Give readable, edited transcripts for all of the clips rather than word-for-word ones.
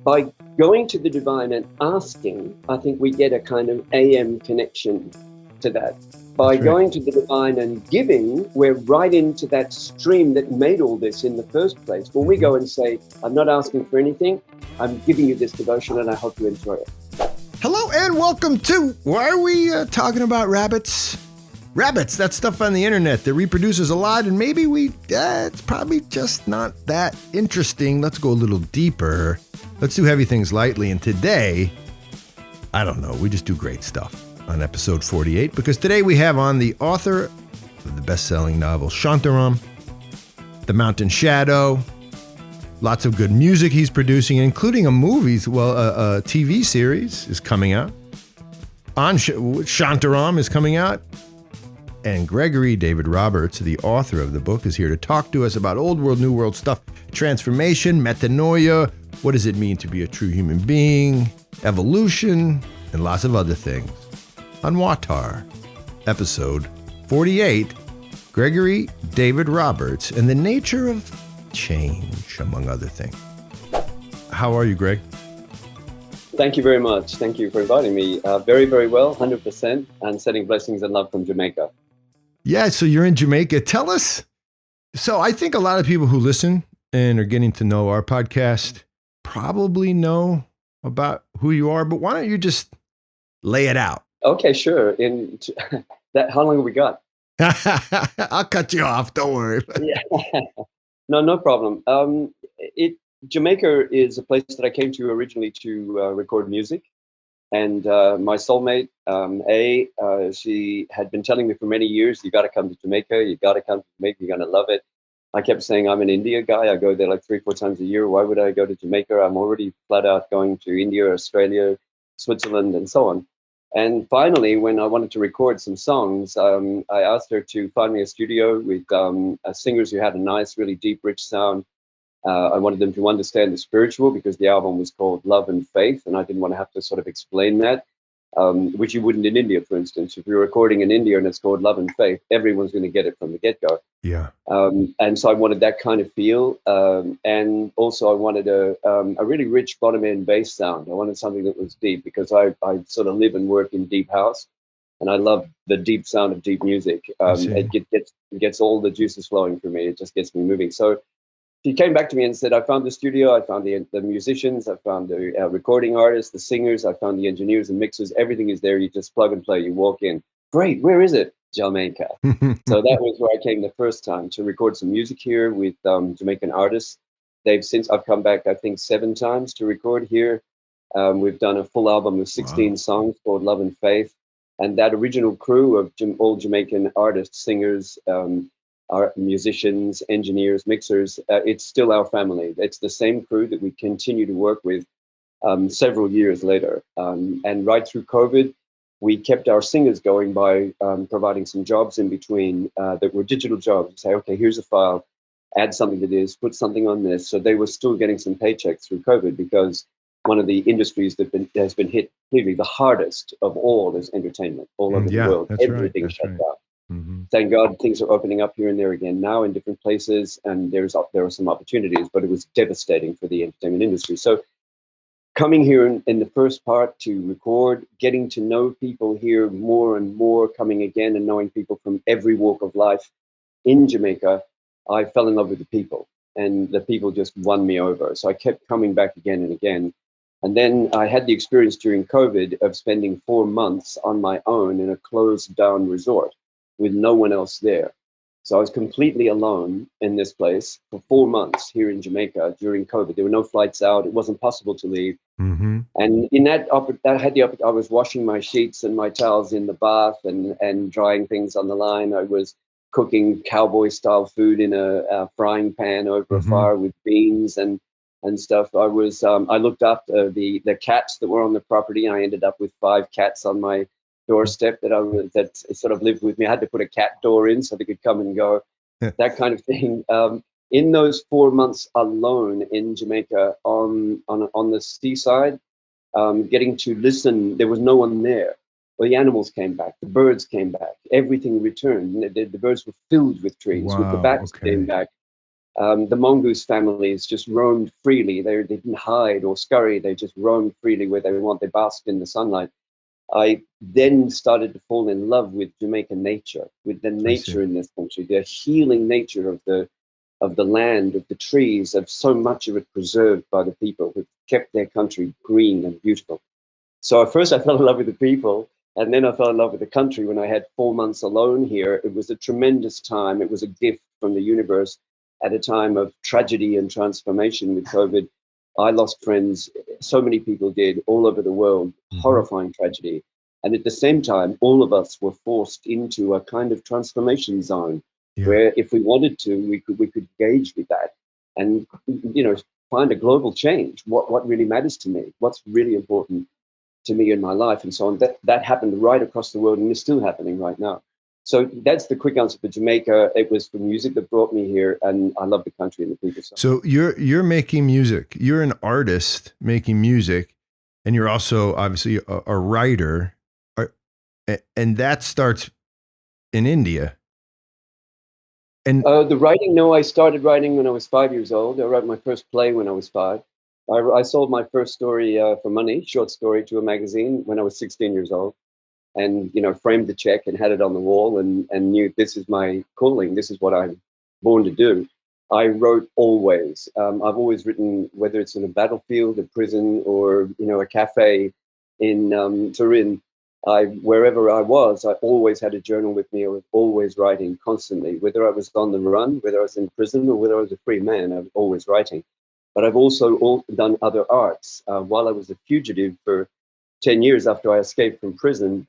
by going to the divine and asking, I think we get a kind of AM connection to that. By going to the divine and giving, we're right into that stream that made all this in the first place. When we go and say, I'm not asking for anything, I'm giving you this devotion and I hope you enjoy it. Hello and welcome to, why are we talking about rabbits? Rabbits, that stuff on the internet that reproduces a lot, and maybe it's probably just not that interesting. Let's go a little deeper. Let's do heavy things lightly. And today, I don't know, we just do great stuff on episode 48, because today we have on the author of the best-selling novel Shantaram, The Mountain Shadow, lots of good music he's producing, including a TV series is coming out. Shantaram is coming out. And Gregory David Roberts, the author of the book, is here to talk to us about old world, new world stuff, transformation, metanoia, what does it mean to be a true human being, evolution, and lots of other things. On WAWTAR, episode 48, Gregory David Roberts and the nature of change, among other things. How are you, Greg? Thank you very much. Thank you for inviting me. Very, very well, 100%, and sending blessings and love from Jamaica. Yeah, so you're in Jamaica. Tell us. So I think a lot of people who listen and are getting to know our podcast probably know about who you are, but why don't you just lay it out? Okay, sure. How long have we got? I'll cut you off. Don't worry. Yeah. No problem. Jamaica is a place that I came to originally to record music. And my soulmate, she had been telling me for many years, you got to come to Jamaica. You got to come to Jamaica. You're going to love it. I kept saying, I'm an India guy. I go there like 3-4 times a year. Why would I go to Jamaica? I'm already flat out going to India, Australia, Switzerland, and so on. And finally, when I wanted to record some songs, I asked her to find me a studio with singers who had a nice, really deep, rich sound. I wanted them to understand the spiritual, because the album was called Love and Faith, and I didn't want to have to sort of explain that, which you wouldn't in India, for instance. If you're recording in India and it's called Love and Faith, everyone's going to get it from the get-go. Yeah. And so I wanted that kind of feel, and also I wanted a really rich bottom end bass sound. I wanted something that was deep, because I sort of live and work in deep house, and I love the deep sound of deep music. It gets all the juices flowing for me. It just gets me moving. So she came back to me and said, I found the studio, I found the musicians, I found the recording artists, the singers, I found the engineers and mixers. Everything is there. You just plug and play. You walk in. Great. Where is it? Jamaica. So that was where I came the first time to record some music here with Jamaican artists. I've come back, I think, 7 times to record here. We've done a full album of 16 songs called Love and Faith. And that original crew of all Jamaican artists, singers, our musicians, engineers, mixers, it's still our family. It's the same crew that we continue to work with several years later. And right through COVID, we kept our singers going by providing some jobs in between that were digital jobs. Say, okay, here's a file, add something to this, put something on this. So they were still getting some paychecks through COVID, because one of the industries that has been hit clearly the hardest of all is entertainment all over the world. Everything shut down. Mm-hmm. Thank God things are opening up here and there again now in different places, and there are some opportunities, but it was devastating for the entertainment industry. So coming here in the first part to record, getting to know people here more and more, coming again and knowing people from every walk of life in Jamaica, I fell in love with the people, and the people just won me over. So I kept coming back again and again. And then I had the experience during COVID of spending 4 months on my own in a closed down resort with no one else there. So I was completely alone in this place for 4 months here in Jamaica during COVID. There were no flights out. It wasn't possible to leave. Mm-hmm. And in I was washing my sheets and my towels in the bath and drying things on the line. I was cooking cowboy style food in a frying pan over a fire with beans and stuff. I looked after the cats that were on the property, and I ended up with 5 cats on my doorstep that sort of lived with me. I had to put a cat door in so they could come and go, that kind of thing. In those 4 months alone in Jamaica on the seaside, getting to listen, there was no one there. Well, the animals came back, the birds came back, everything returned. The birds were filled with trees, with the bats came back. The mongoose families just roamed freely. They didn't hide or scurry. They just roamed freely where they want. They basked in the sunlight. I then started to fall in love with Jamaican nature, with the nature in this country, the healing nature of the land, of the trees, of so much of it preserved by the people who kept their country green and beautiful. So at first I fell in love with the people, and then I fell in love with the country when I had 4 months alone here. It was a tremendous time. It was a gift from the universe at a time of tragedy and transformation with COVID. I lost friends, so many people did, all over the world, horrifying tragedy. And at the same time, all of us were forced into a kind of transformation zone where if we wanted to, we could engage with that and, find a global change. What really matters to me? What's really important to me in my life, and so on. That happened right across the world and is still happening right now. So that's the quick answer for Jamaica. It was the music that brought me here, and I love the country and the people. So you're making music. You're an artist making music, and you're also obviously a writer, and that starts in India. And the writing, no, I started writing when I was 5 years old. I wrote my first play when I was 5. I sold my first story for money, short story, to a magazine when I was 16 years old, and framed the check and had it on the wall, and knew this is my calling. This is what I'm born to do. I wrote always. I've always written, whether it's in a battlefield, a prison, or a cafe in Turin. Wherever I was, I always had a journal with me. I was always writing constantly, whether I was on the run, whether I was in prison, or whether I was a free man. I was always writing. But I've also done other arts. While I was a fugitive for 10 years after I escaped from prison,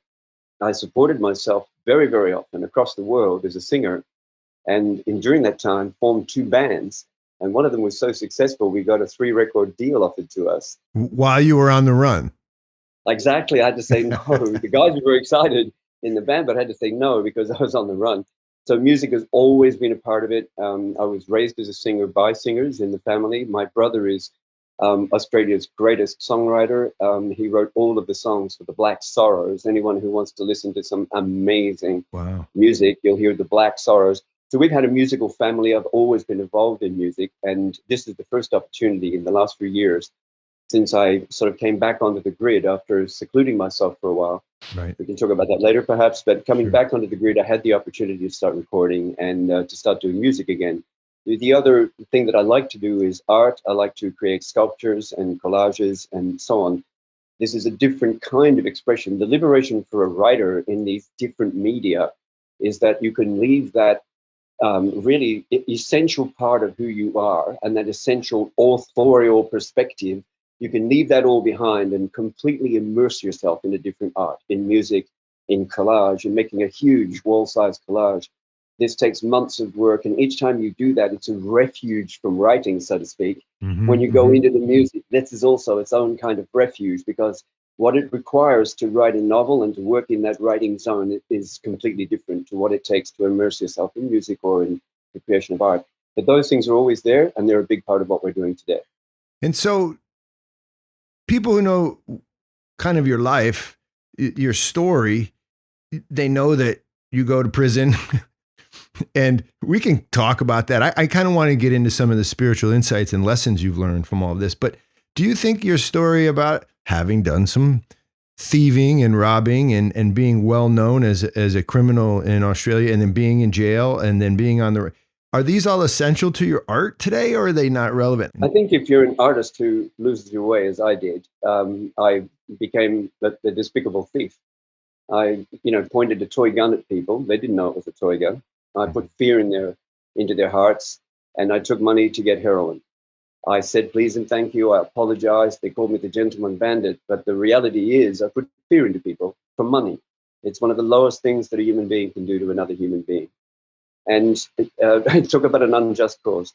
I supported myself very, very often across the world as a singer. And during that time, formed 2 bands. And one of them was so successful, we got a 3-record deal offered to us. While you were on the run? Exactly. I had to say no. The guys were very excited in the band, but I had to say no because I was on the run. So music has always been a part of it. I was raised as a singer by singers in the family. My brother is Australia's greatest songwriter. He wrote all of the songs for the Black Sorrows. Anyone who wants to listen to some amazing music, you'll hear the Black Sorrows. So we've had a musical family. I've always been involved in music. And this is the first opportunity in the last few years since I sort of came back onto the grid after secluding myself for a while. Right. We can talk about that later, perhaps. But coming back onto the grid, I had the opportunity to start recording and to start doing music again. The other thing that I like to do is art. I like to create sculptures and collages and so on. This is a different kind of expression. The liberation for a writer in these different media is that you can leave that really essential part of who you are and that essential authorial perspective. You can leave that all behind and completely immerse yourself in a different art, in music, in collage, and making a huge wall-sized collage. This takes months of work, and each time you do that, it's a refuge from writing, so to speak. When you go into the music, this is also its own kind of refuge, because what it requires to write a novel and to work in that writing zone is completely different to what it takes to immerse yourself in music or in the creation of art. But those things are always there, and they're a big part of what we're doing today. And so people who know kind of your life, your story, they know that you go to prison and we can talk about that. I kind of want to get into some of the spiritual insights and lessons you've learned from all of this. But do you think your story about having done some thieving and robbing and being well known as a criminal in Australia and then being in jail and then being on the, are these all essential to your art today, or are they not relevant? I think if you're an artist who loses your way, as I did, I became the despicable thief. I, pointed a toy gun at people. They didn't know it was a toy gun. I put fear into their hearts, and I took money to get heroin. I said please and thank you. I apologized. They called me the gentleman bandit. But the reality is I put fear into people for money. It's one of the lowest things that a human being can do to another human being. And talk about an unjust cause.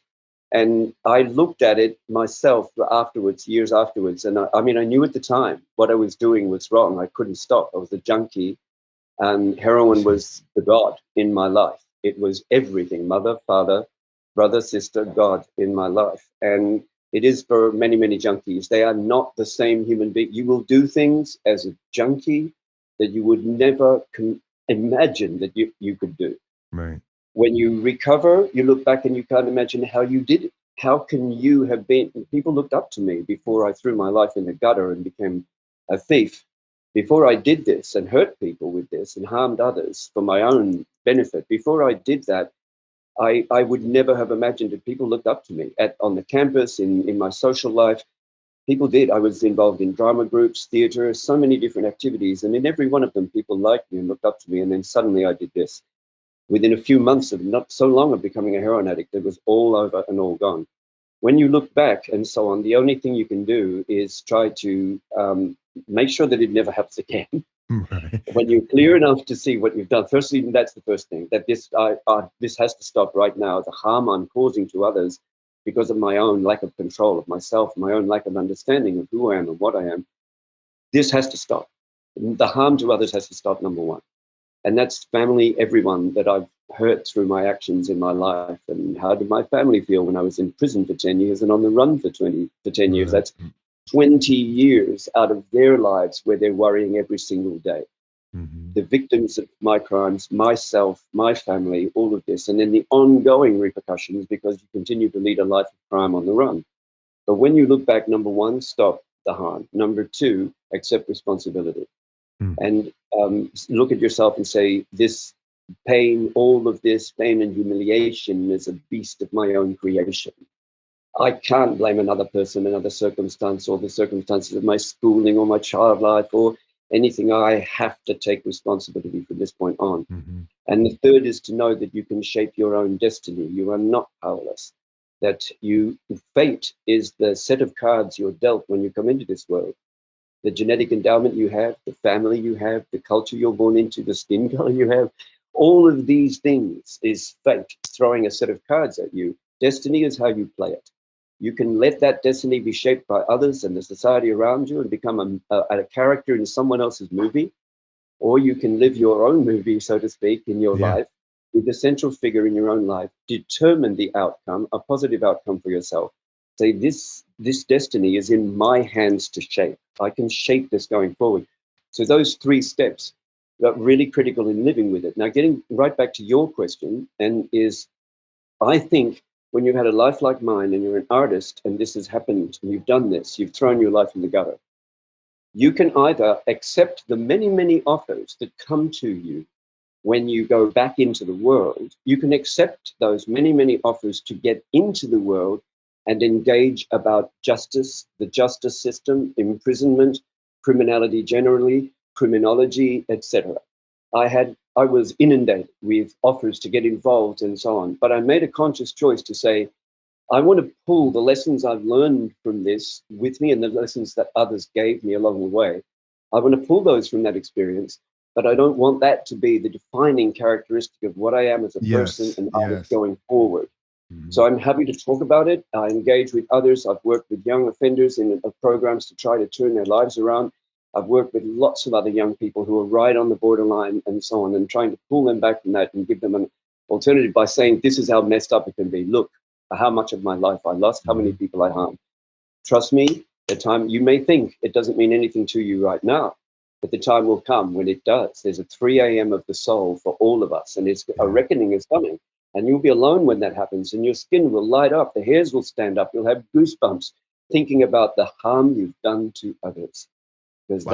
And I looked at it myself afterwards, years afterwards. And I knew at the time what I was doing was wrong. I couldn't stop. I was a junkie. And heroin was the God in my life. It was everything: mother, father, brother, sister, God in my life. And it is for many, many junkies. They are not the same human being. You will do things as a junkie that you would never imagine that you could do. Right. When you recover, you look back and you can't imagine how you did it. How can you have been? People looked up to me before I threw my life in the gutter and became a thief. Before I did this and hurt people with this and harmed others for my own benefit, before I did that, I would never have imagined that people looked up to me on the campus, in my social life. People did. I was involved in drama groups, theater, so many different activities. And in every one of them, people liked me and looked up to me. And then suddenly I did this. Within a few months of not so long of becoming a heroin addict, it was all over and all gone. When you look back and so on, the only thing you can do is try to make sure that it never happens again. Right. When you're clear enough to see what you've done, firstly, that's the first thing, that this has to stop right now. The harm I'm causing to others because of my own lack of control of myself, my own lack of understanding of who I am and what I am, this has to stop. The harm to others has to stop, number one. And that's family, everyone that I've hurt through my actions in my life. And how did my family feel when I was in prison for 10 years and on the run for 10 years? That's 20 years out of their lives where they're worrying every single day. Mm-hmm. The victims of my crimes, myself, my family, all of this, and then the ongoing repercussions because you continue to lead a life of crime on the run. But when you look back, number one, stop the harm. Number two, accept responsibility. And look at yourself and say, this pain, all of this pain and humiliation is a beast of my own creation. I can't blame another person, another circumstance, or the circumstances of my schooling or my child life or anything. I have to take responsibility from this point on. Mm-hmm. And the third is to know that you can shape your own destiny. You are not powerless. That fate is the set of cards you're dealt when you come into this world. The genetic endowment you have, the family you have, the culture you're born into, the skin color you have, all of these things is fate throwing a set of cards at you. Destiny is how you play it. You can let that destiny be shaped by others and the society around you and become a character in someone else's movie, or you can live your own movie, so to speak, in your life, with the central figure in your own life, determine the outcome, a positive outcome for yourself. Say, this destiny is in my hands to shape. I can shape this going forward. So those three steps are really critical in living with it. Now, getting right back to your question, I think when you've had a life like mine and you're an artist and this has happened and you've done this, you've thrown your life in the gutter, you can either accept the many, many offers that come to you when you go back into the world. You can accept those many, many offers to get into the world and engage about justice, the justice system, imprisonment, criminality generally, criminology, etc. I was inundated with offers to get involved and so on, but I made a conscious choice to say, I want to pull the lessons I've learned from this with me and the lessons that others gave me along the way. I want to pull those from that experience, but I don't want that to be the defining characteristic of what I am as a person and artist going forward. Mm-hmm. So I'm happy to talk about it. I engage with others. I've worked with young offenders in programs to try to turn their lives around. I've worked with lots of other young people who are right on the borderline and so on, and trying to pull them back from that and give them an alternative by saying, this is how messed up it can be. Look, how much of my life I lost, how many people I harmed. Trust me, the time, you may think it doesn't mean anything to you right now, but the time will come when it does. There's a 3 a.m. of the soul for all of us, and a reckoning is coming. And you'll be alone when that happens, and your skin will light up, the hairs will stand up, you'll have goosebumps thinking about the harm you've done to others. Because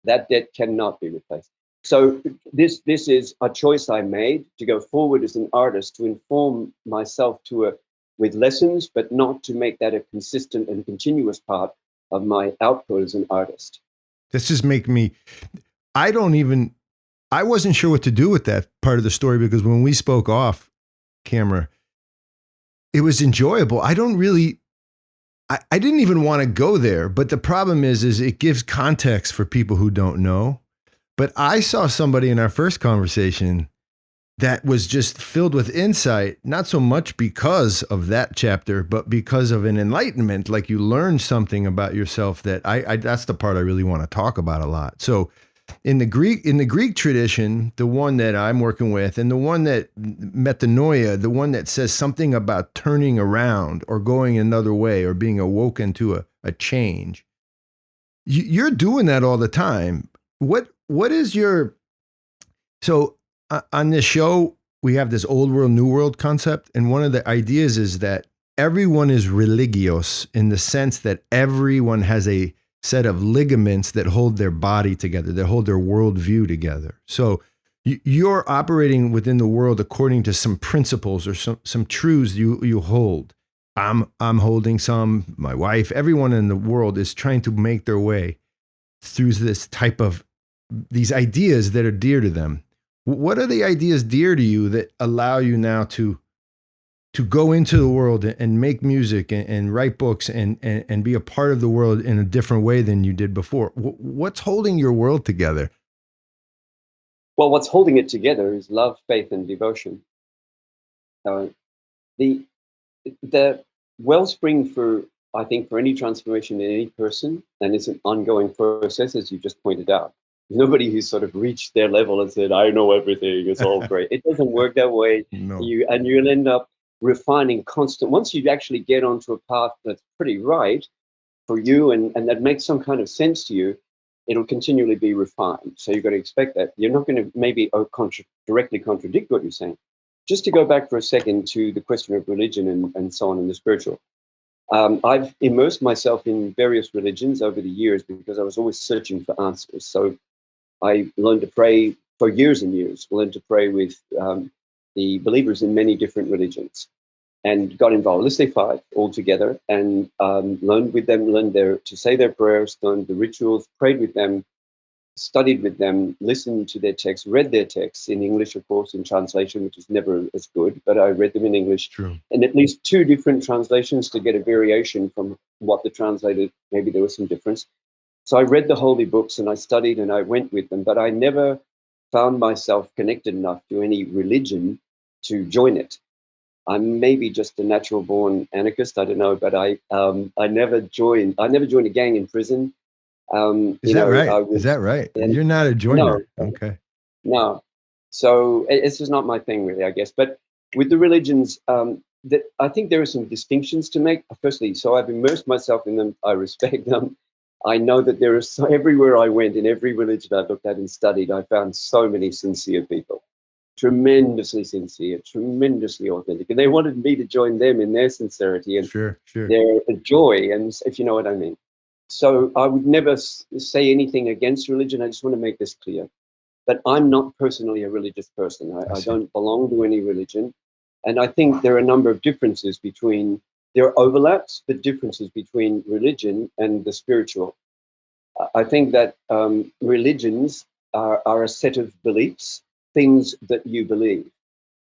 that debt cannot be replaced. So this is a choice I made to go forward as an artist, to inform myself with lessons, but not to make that a consistent and continuous part of my output as an artist. This just make me, I wasn't sure what to do with that part of the story, because when we spoke off camera, it was enjoyable. I didn't even want to go there, but the problem is it gives context for people who don't know. But I saw somebody in our first conversation that was just filled with insight, not so much because of that chapter, but because of an enlightenment. Like, you learn something about yourself that that's the part I really want to talk about a lot. So in the Greek tradition, the one that I'm working with, and the one that metanoia, the one that says something about turning around or going another way or being awoken to a change, you're doing that all the time. What is your, so on this show, we have this old world, new world concept. And one of the ideas is that everyone is religious in the sense that everyone has a set of ligaments that hold their body together, that hold their worldview together. So you're operating within the world according to some principles or some truths you hold. I'm holding some, my wife, everyone in the world is trying to make their way through this type of these ideas that are dear to them. What are the ideas dear to you that allow you now to go into the world and make music and write books and be a part of the world in a different way than you did before? What's holding your world together? Well, what's holding it together is love, faith, and devotion. The wellspring for, I think, for any transformation in any person, and it's an ongoing process, as you just pointed out. Nobody who's sort of reached their level and said, I know everything, it's all great. It doesn't work that way. No. You'll end up refining constant. Once you actually get onto a path that's pretty right for you and that makes some kind of sense to you, it'll continually be refined. So you've got to expect that. You're not going to maybe directly contradict what you're saying. Just to go back for a second to the question of religion and so on in the spiritual. I've immersed myself in various religions over the years because I was always searching for answers. So I learned to pray for years and years, learned to pray with the believers in many different religions and got involved. Let's say 5 altogether, and learned with them, to say their prayers, learned the rituals, prayed with them, studied with them, listened to their texts, read their texts in English, of course, in translation, which is never as good, but I read them in English. True. And at least 2 different translations to get a variation from what the translated, maybe there was some difference. So I read the holy books and I studied and I went with them, but I never found myself connected enough to any religion to join it. I'm maybe just a natural born anarchist, I don't know, but I never joined a gang in prison. Is that right? Is that right? You're not a joiner. No, okay. No. So it's just not my thing really, I guess. But with the religions, that I think there are some distinctions to make. Firstly, so I've immersed myself in them. I respect them. I know that there is everywhere I went, in every religion I looked at and studied, I found so many sincere people, tremendously sincere, tremendously authentic, and they wanted me to join them in their sincerity and sure. their joy, and if you know what I mean. So I would never say anything against religion. I just want to make this clear. But I'm not personally a religious person. I don't belong to any religion. And I think there are a number of differences there are overlaps, but differences between religion and the spiritual. I think that religions are a set of beliefs, things that you believe.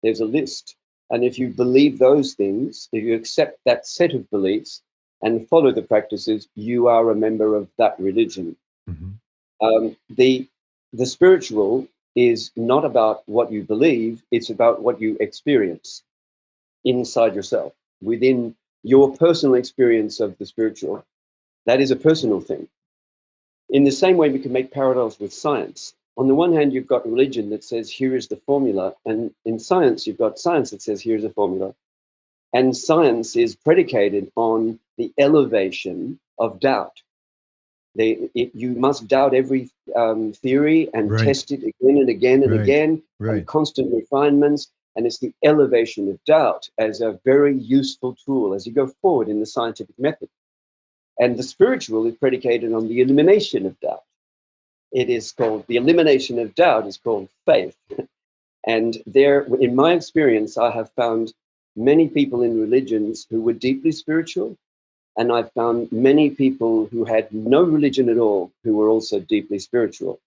There's a list. And if you believe those things, if you accept that set of beliefs and follow the practices, you are a member of that religion. Mm-hmm. The spiritual is not about what you believe, it's about what you experience inside yourself, within your personal experience of the spiritual. That is a personal thing. In the same way, we can make parallels with science. On the one hand, you've got religion that says, here is the formula. And in science, you've got science that says, here's a formula. And science is predicated on the elevation of doubt. You must doubt every theory and test it again and again and again, and constant refinements. And it's the elevation of doubt as a very useful tool as you go forward in the scientific method. And the spiritual is predicated on the elimination of doubt. The elimination of doubt is called faith. And there, in my experience, I have found many people in religions who were deeply spiritual. And I've found many people who had no religion at all who were also deeply spiritual.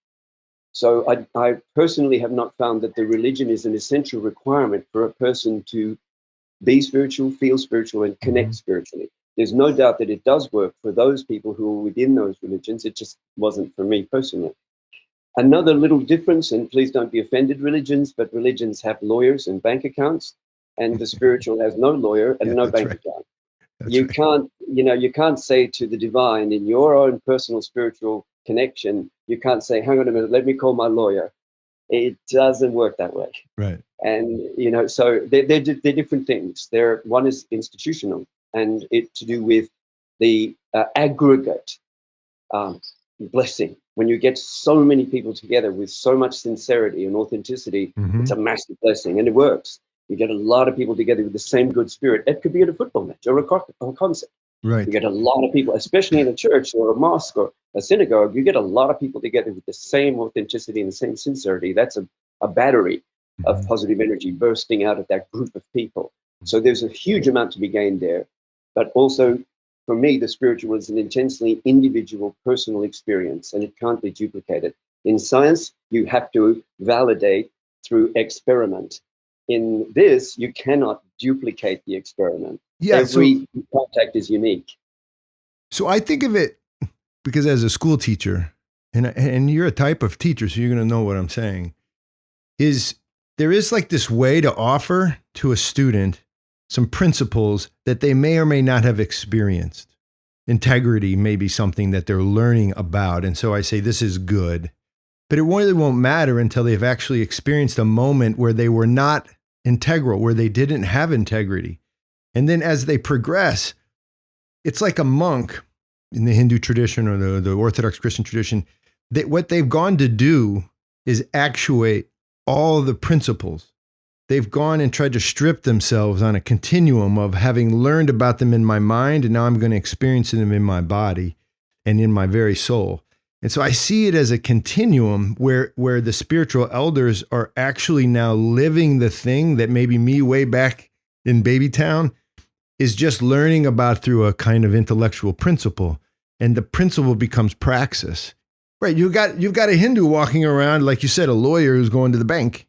So I personally have not found that the religion is an essential requirement for a person to be spiritual, feel spiritual, and connect spiritually. There's no doubt that it does work for those people who are within those religions. It just wasn't for me personally. Another little difference, and please don't be offended, but religions have lawyers and bank accounts, and the spiritual has no lawyer and no bank account. You can't say to the divine in your own personal spiritual connection, you can't say, hang on a minute, let me call my lawyer. It doesn't work that way. Right. And, so they're different things. One is institutional, and it to do with the aggregate blessing. when you get so many people together with so much sincerity and authenticity, it's a massive blessing, and it works. You get a lot of people together with the same good spirit. It could be at a football match or a concert. Right. You get a lot of people, especially in a church or a mosque or a synagogue, you get a lot of people together with the same authenticity and the same sincerity. That's a battery of positive energy bursting out of that group of people. So there's a huge amount to be gained there. But also, for me, the spiritual is an intensely individual, personal experience, and it can't be duplicated. In science, you have to validate through experiment. In this, you cannot duplicate the experiment. Yeah, Every contact is unique. So I think of it, because as a school teacher, and you're a type of teacher, so you're going to know what I'm saying, is there is like this way to offer to a student some principles that they may or may not have experienced. Integrity may be something that they're learning about. And so I say, this is good, but it really won't matter until they've actually experienced a moment where they were not integral, where they didn't have integrity. And then as they progress, it's like a monk in the Hindu tradition or the Orthodox Christian tradition, that what they've gone to do is actuate all the principles. They've gone and tried to strip themselves on a continuum of having learned about them in my mind, and now I'm going to experience them in my body and in my very soul. And so I see it as a continuum where the spiritual elders are actually now living the thing that maybe me way back in Babytown is just learning about through a kind of intellectual principle. And the principle becomes praxis. Right, you've got a Hindu walking around, like you said, a lawyer who's going to the bank.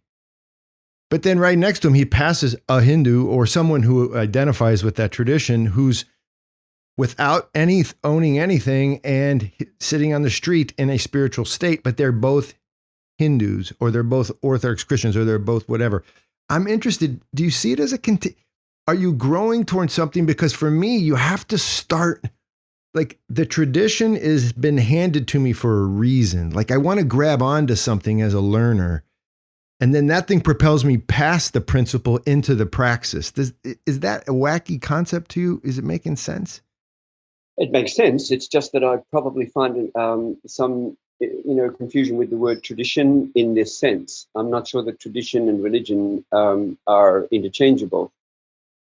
But then right next to him, he passes a Hindu or someone who identifies with that tradition who's without owning anything and sitting on the street in a spiritual state, but they're both Hindus or they're both Orthodox Christians or they're both whatever. I'm interested, do you see it as are you growing towards something? Because for me, you have to start, like the tradition has been handed to me for a reason. Like I want to grab onto something as a learner. And then that thing propels me past the principle into the praxis. Is that a wacky concept to you? Is it making sense? It makes sense. It's just that I probably find some confusion with the word tradition in this sense. I'm not sure that tradition and religion are interchangeable.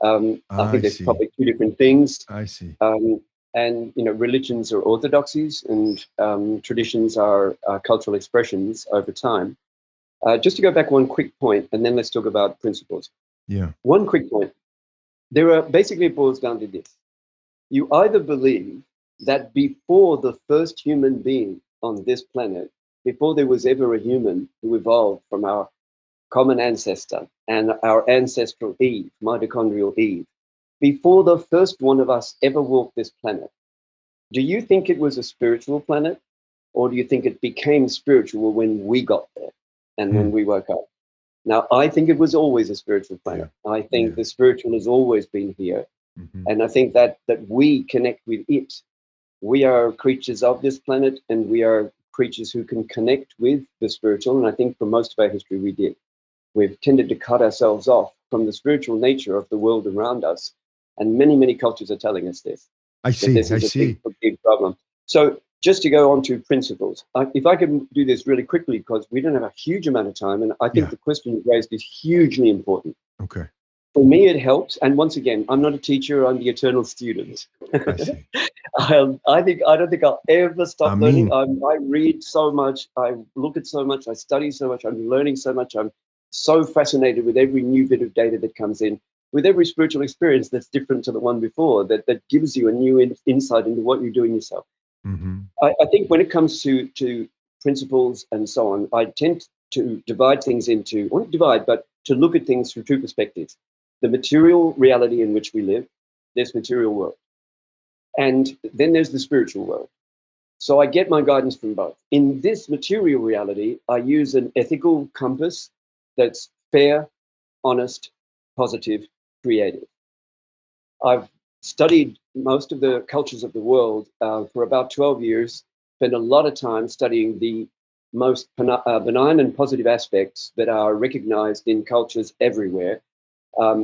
I think there's probably two different things. I see. And religions are orthodoxies, and traditions are cultural expressions over time. Just to go back one quick point, and then let's talk about principles. Yeah. One quick point. Basically it boils down to this. You either believe that before the first human being on this planet, before there was ever a human who evolved from our common ancestor and our ancestral Eve, mitochondrial Eve, before the first one of us ever walked this planet, do you think it was a spiritual planet, or do you think it became spiritual when we got there? And when we woke up. Now, I think it was always a spiritual planet. Yeah. I think the spiritual has always been here. And I think that we connect with it. We are creatures of this planet, and we are creatures who can connect with the spiritual. And I think for most of our history, we did. We've tended to cut ourselves off from the spiritual nature of the world around us. And many, many cultures are telling us this. I see. This is a big problem. So just to go on to principles, if I can do this really quickly, because we don't have a huge amount of time, and I think the question you raised is hugely important. Okay. For me, it helps. And once again, I'm not a teacher, I'm the eternal student. I see. I don't think I'll ever stop learning. I read so much, I look at so much, I study so much, I'm learning so much. I'm so fascinated with every new bit of data that comes in, with every spiritual experience that's different to the one before, that gives you a new insight into what you're doing yourself. I think when it comes to principles and so on, I tend to divide things into, or not divide, but to look at things from two perspectives. The material reality in which we live, this material world. And then there's the spiritual world. So I get my guidance from both. In this material reality, I use an ethical compass that's fair, honest, positive, creative. I've studied most of the cultures of the world for about 12 years, spent a lot of time studying the most benign and positive aspects that are recognized in cultures everywhere,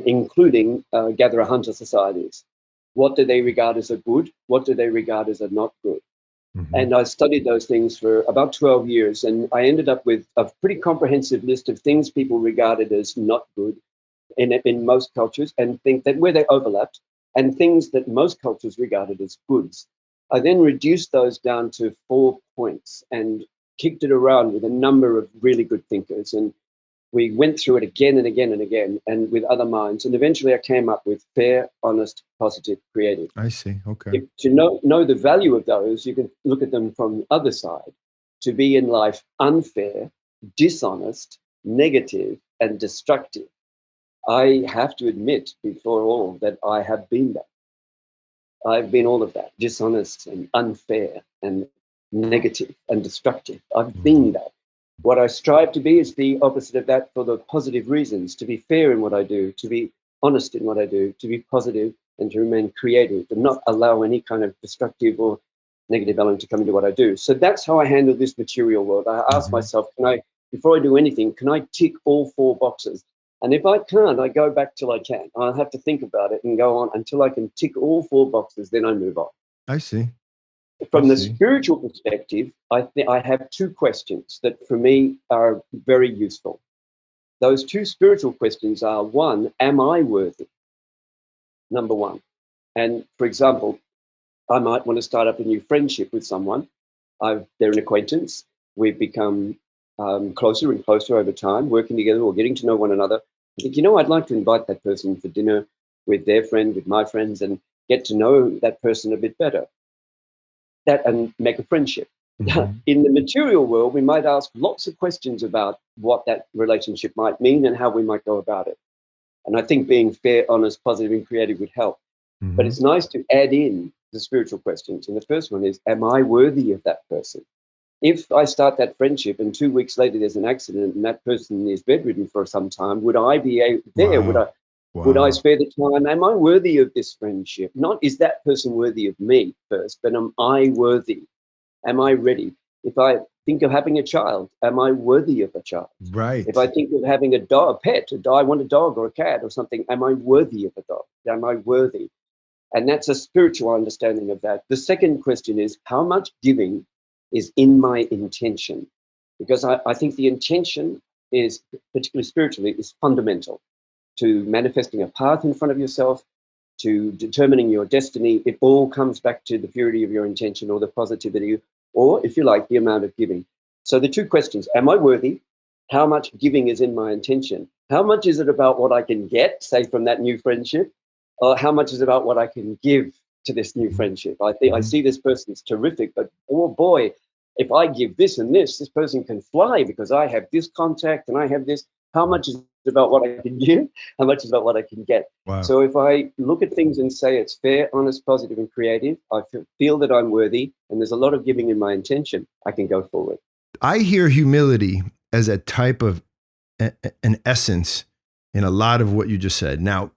including gatherer-hunter societies. What do they regard as a good? What do they regard as a not good? And I studied those things for about 12 years. And I ended up with a pretty comprehensive list of things people regarded as not good in most cultures, and think that where they overlapped, and things that most cultures regarded as goods. I then reduced those down to 4 points and kicked it around with a number of really good thinkers. And we went through it again and again and again, and with other minds. And eventually I came up with fair, honest, positive, creative. I see. Okay. If to know the value of those, you can look at them from the other side. To be in life unfair, dishonest, negative, and destructive. I have to admit before all that I have been that. I've been all of that, dishonest and unfair and negative and destructive. I've been that. What I strive to be is the opposite of that for the positive reasons, to be fair in what I do, to be honest in what I do, to be positive and to remain creative and not allow any kind of destructive or negative element to come into what I do. So that's how I handle this material world. I ask myself, before I do anything, can I tick all 4 boxes? And if I can't, I go back till I can. I'll have to think about it and go on until I can tick all 4 boxes, then I move on. I see. From the spiritual perspective, I have 2 questions that for me are very useful. Those 2 spiritual questions are, 1, am I worthy? Number 1. And for example, I might want to start up a new friendship with someone. They're an acquaintance. We've become closer and closer over time, working together or getting to know one another. I think, I'd like to invite that person for dinner with their friend, with my friends, and get to know that person a bit better. That and make a friendship. In the material world, we might ask lots of questions about what that relationship might mean and how we might go about it. And I think being fair, honest, positive, and creative would help. But it's nice to add in the spiritual questions. And the first one is, am I worthy of that person? If I start that friendship and 2 weeks later there's an accident and that person is bedridden for some time, would I be there? Would I spare the time? Am I worthy of this friendship? Not is that person worthy of me first, but am I worthy? Am I ready? If I think of having a child, am I worthy of a child? Right. If I think of having a pet, I want a dog or a cat or something, am I worthy of a dog? Am I worthy? And that's a spiritual understanding of that. The second question is, how much giving is in my intention? Because I think the intention is, particularly spiritually, is fundamental to manifesting a path in front of yourself, to determining your destiny. It all comes back to the purity of your intention or the positivity, or if you like, the amount of giving. So the 2 questions, am I worthy? How much giving is in my intention? How much is it about what I can get, say, from that new friendship? Or how much is about what I can give to this new friendship? I think I see this person's terrific, but oh boy, if I give this and this person can fly because I have this contact and I have this. How much is about what I can give? How much is about what I can get? Wow. So if I look at things and say it's fair, honest, positive, and creative, I feel that I'm worthy and there's a lot of giving in my intention, I can go forward. I hear humility as a type of an essence in a lot of what you just said. Now,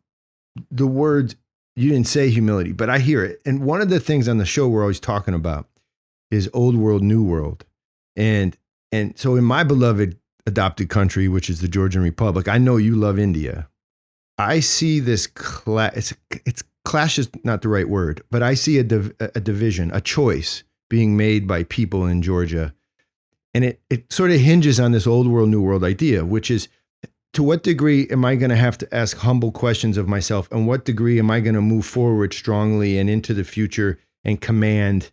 the words, you didn't say humility, but I hear it. And one of the things on the show we're always talking about is old world, new world. And so in my beloved adopted country, which is the Georgian Republic, I know you love India. I see this it's clash is not the right word, but I see a division, a choice being made by people in Georgia. And it sort of hinges on this old world, new world idea, which is, to what degree am I going to have to ask humble questions of myself? And what degree am I going to move forward strongly and into the future and command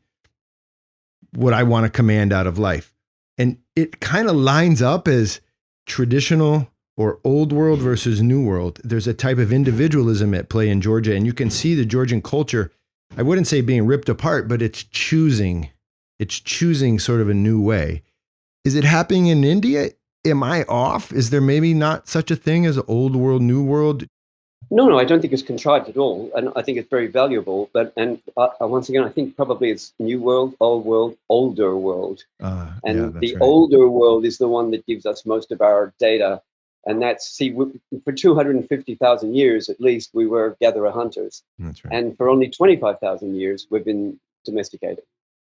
what I want to command out of life? And it kind of lines up as traditional or old world versus new world. There's a type of individualism at play in Georgia, and you can see the Georgian culture, I wouldn't say being ripped apart, but it's choosing sort of a new way. Is it happening in India? Am I off? Is there maybe not such a thing as old world, new world? No, I don't think it's contrived at all. And I think it's very valuable. But once again, I think probably it's new world, old world, older world. And the older world is the one that gives us most of our data. And that's, for 250,000 years, at least, we were gatherer hunters. That's right. And for only 25,000 years, we've been domesticated.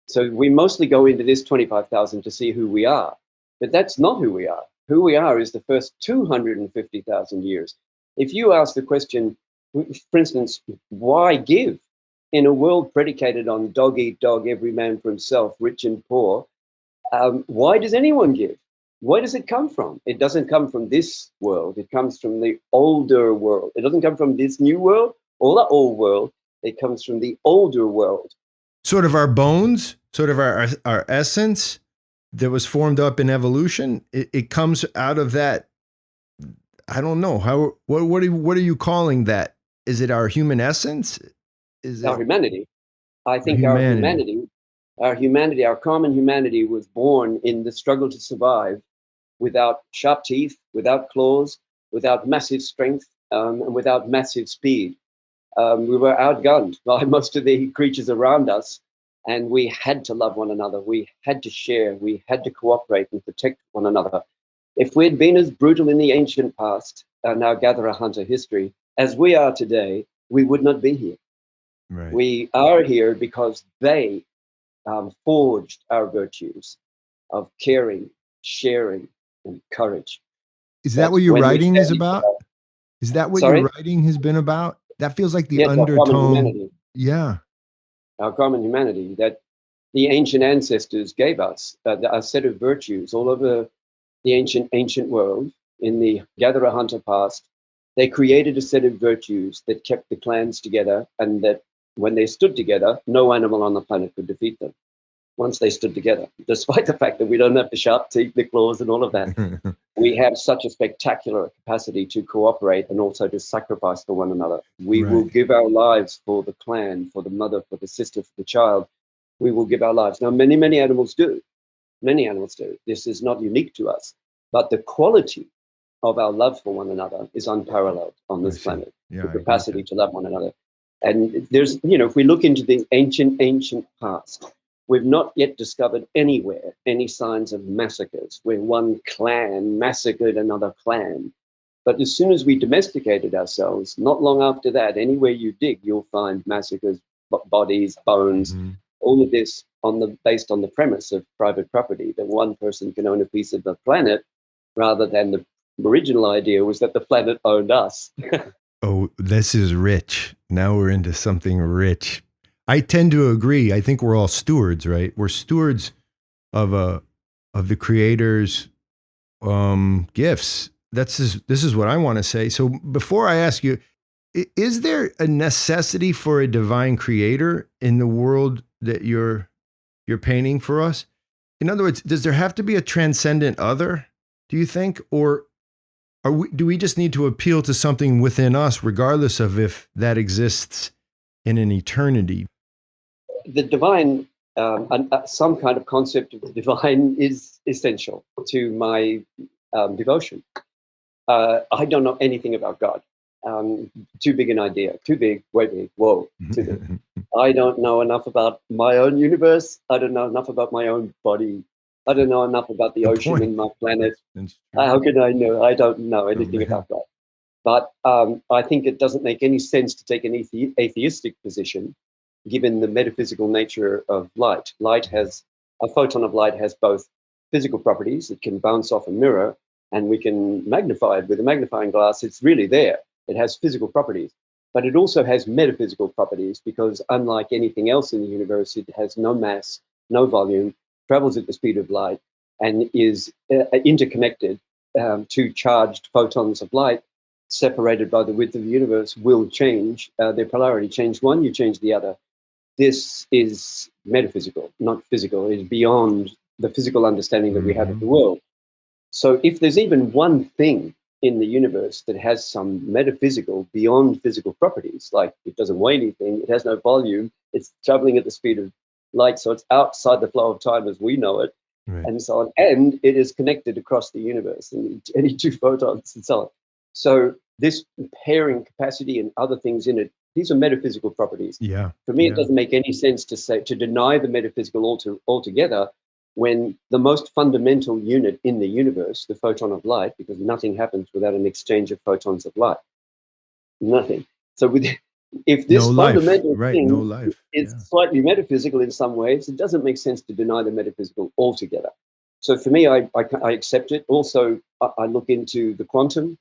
So we mostly go into this 25,000 to see who we are. But that's not who we are. Who we are is the first 250,000 years. If you ask the question, for instance, why give? in a world predicated on dog eat dog, every man for himself, rich and poor, why does anyone give? Where does it come from? It doesn't come from this world. It comes from the older world. It doesn't come from this new world or the old world. It comes from the older world. Sort of our bones, sort of our essence that was formed up in evolution. It comes out of that. I don't know how. What are you calling that? Is it our human essence? Is Our it humanity? I think humanity? our common humanity was born in the struggle to survive without sharp teeth, without claws, without massive strength, and without massive speed. We were outgunned by most of the creatures around us, and we had to love one another. We had to share. We had to cooperate and protect one another. If we'd been as brutal in the ancient past, and our gatherer-hunter history, as we are today, we would not be here. Right. We are here because they forged our virtues of caring, sharing, and courage. Is that what your when we writing is stand about? together- Is that what Sorry? your writing has been about? That feels like the Yes, our common undertone. humanity. Yeah. Our common humanity that the ancient ancestors gave us, a set of virtues all over the ancient world. In the gatherer-hunter past, they created a set of virtues that kept the clans together, and that when they stood together, no animal on the planet could defeat them. Once they stood together, despite the fact that we don't have the sharp teeth, the claws, and all of that, we have such a spectacular capacity to cooperate and also to sacrifice for one another. We will give our lives for the clan, for the mother, for the sister, for the child. We will give our lives. Now, many animals do. Many animals do. This is not unique to us. But the quality of our love for one another is unparalleled on this planet. Yeah, the capacity to love one another. And there's, if we look into the ancient past, we've not yet discovered anywhere any signs of massacres where one clan massacred another clan. But as soon as we domesticated ourselves, not long after that, anywhere you dig, you'll find massacres, bodies, bones, all of this based on the premise of private property, that one person can own a piece of the planet, rather than the original idea was that the planet owned us. Oh, this is rich. Now we're into something rich. I tend to agree. I think we're all stewards, right? We're stewards of the Creator's gifts. This is what I want to say. So before I ask you, is there a necessity for a divine Creator in the world that you're painting for us? In other words, does there have to be a transcendent other, do you think, or do we just need to appeal to something within us, regardless of if that exists in an eternity? The divine, some kind of concept of the divine is essential to my devotion. I don't know anything about God. Too big an idea, too big, way big, whoa, too big. I don't know enough about my own universe. I don't know enough about my own body. I don't know enough about the ocean and my planet. How can I know? I don't know anything about God. But I think it doesn't make any sense to take an atheistic position, given the metaphysical nature of light. A photon of light has both physical properties. It can bounce off a mirror, and we can magnify it with a magnifying glass. It's really there. It has physical properties. But it also has metaphysical properties, because unlike anything else in the universe, it has no mass, no volume, travels at the speed of light, and is interconnected. Two charged photons of light separated by the width of the universe will change their polarity. Change one, you change the other. This is metaphysical, not physical. It is beyond the physical understanding that we have of the world. So if there's even one thing in the universe that has some metaphysical, beyond physical properties, like it doesn't weigh anything, it has no volume, it's traveling at the speed of light, so it's outside the flow of time as we know it, and so on, and it is connected across the universe, and any two photons, and so on. So this pairing capacity and other things in it, these are metaphysical properties. Yeah. For me, it doesn't make any sense to deny the metaphysical altogether, when the most fundamental unit in the universe, the photon of light, because nothing happens without an exchange of photons of light. Nothing. So if this fundamental thing is slightly metaphysical in some ways, it doesn't make sense to deny the metaphysical altogether. So for me, I accept it. Also, I look into the quantum.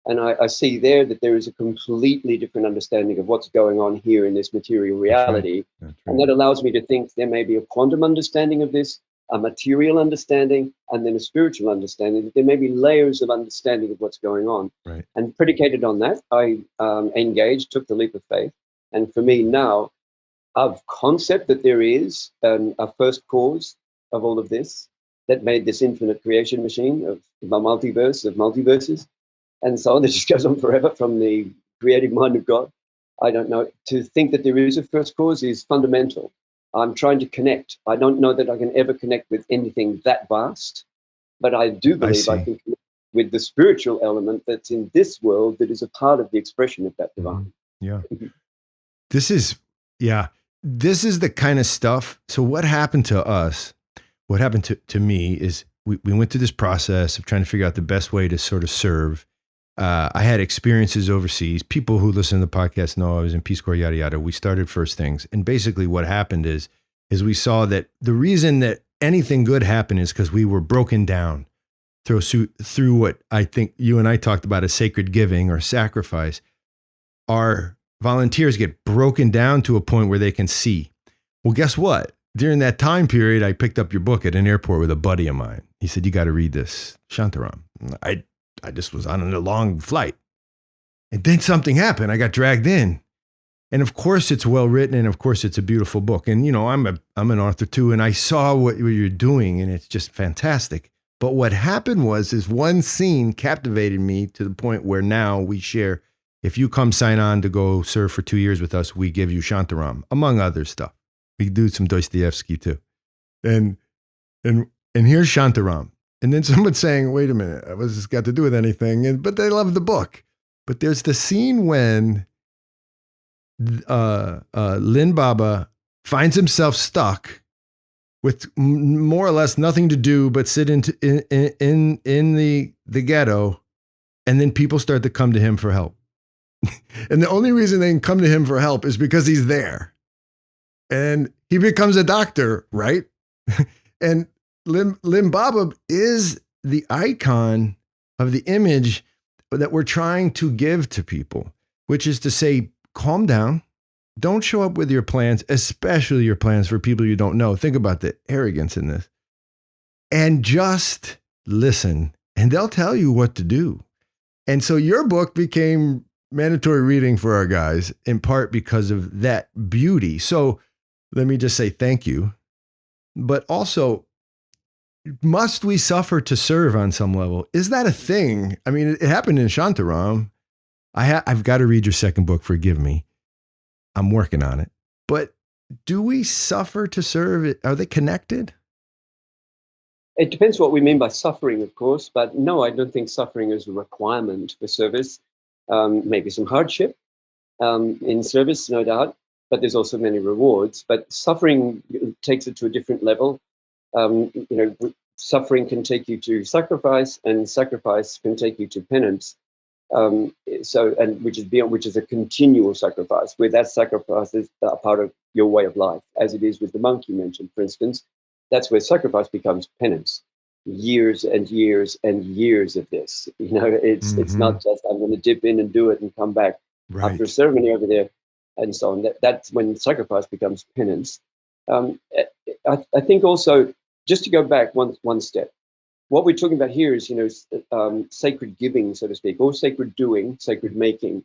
And I see there that there is a completely different understanding of what's going on here in this material reality. That's right. And that allows me to think there may be a quantum understanding of this, a material understanding, and then a spiritual understanding. That there may be layers of understanding of what's going on. Right. And predicated on that, I engaged, took the leap of faith. And for me now, of concept that there is a first cause of all of this that made this infinite creation machine of a multiverse of multiverses, and so on, that just goes on forever from the creative mind of God. I don't know. To think that there is a first cause is fundamental. I'm trying to connect. I don't know that I can ever connect with anything that vast, but I do believe I can connect with the spiritual element that's in this world that is a part of the expression of that divine. Yeah. This is the kind of stuff. So what happened to us, what happened to me is we went through this process of trying to figure out the best way to sort of serve. I had experiences overseas. People who listen to the podcast know I was in Peace Corps, yada, yada. We started First Things. And basically what happened is we saw that the reason that anything good happened is because we were broken down through what I think you and I talked about as sacred giving or sacrifice. Our volunteers get broken down to a point where they can see. Well, guess what? During that time period, I picked up your book at an airport with a buddy of mine. He said, "You got to read this, Shantaram." I just was on a long flight. And then something happened. I got dragged in. And of course it's well written, and of course it's a beautiful book. And you know, I'm an author too, and I saw what you're doing, and it's just fantastic. But what happened was one scene captivated me to the point where now we share. If you come sign on to go serve for 2 years with us, we give you Shantaram, among other stuff. We do some Dostoevsky too. And here's Shantaram. And then someone's saying, wait a minute, what's this got to do with anything? But they love the book. But there's the scene when Lin Baba finds himself stuck with more or less nothing to do but sit in the ghetto, and then people start to come to him for help. And the only reason they can come to him for help is because he's there. And he becomes a doctor, right? And Lim Baba is the icon of the image that we're trying to give to people, which is to say, calm down. Don't show up with your plans, especially your plans for people you don't know. Think about the arrogance in this. And just listen, and they'll tell you what to do. And so your book became mandatory reading for our guys, in part because of that beauty. So let me just say thank you. But also, must we suffer to serve on some level? Is that a thing? I mean, it happened in Shantaram. I've got to read your second book, forgive me. I'm working on it. But do we suffer to serve? Are they connected? It depends what we mean by suffering, of course. But no, I don't think suffering is a requirement for service. Maybe some hardship in service, no doubt. But there's also many rewards. But suffering takes it to a different level. Suffering can take you to sacrifice, and sacrifice can take you to penance. Which is a continual sacrifice, where that sacrifice is a part of your way of life, as it is with the monk you mentioned, for instance. That's where sacrifice becomes penance. Years and years and years of this. It's not just I'm going to dip in and do it and come back after a ceremony over there, and so on. That's when sacrifice becomes penance. I think also, just to go back one step, what we're talking about here is, sacred giving, so to speak, or sacred doing, sacred making.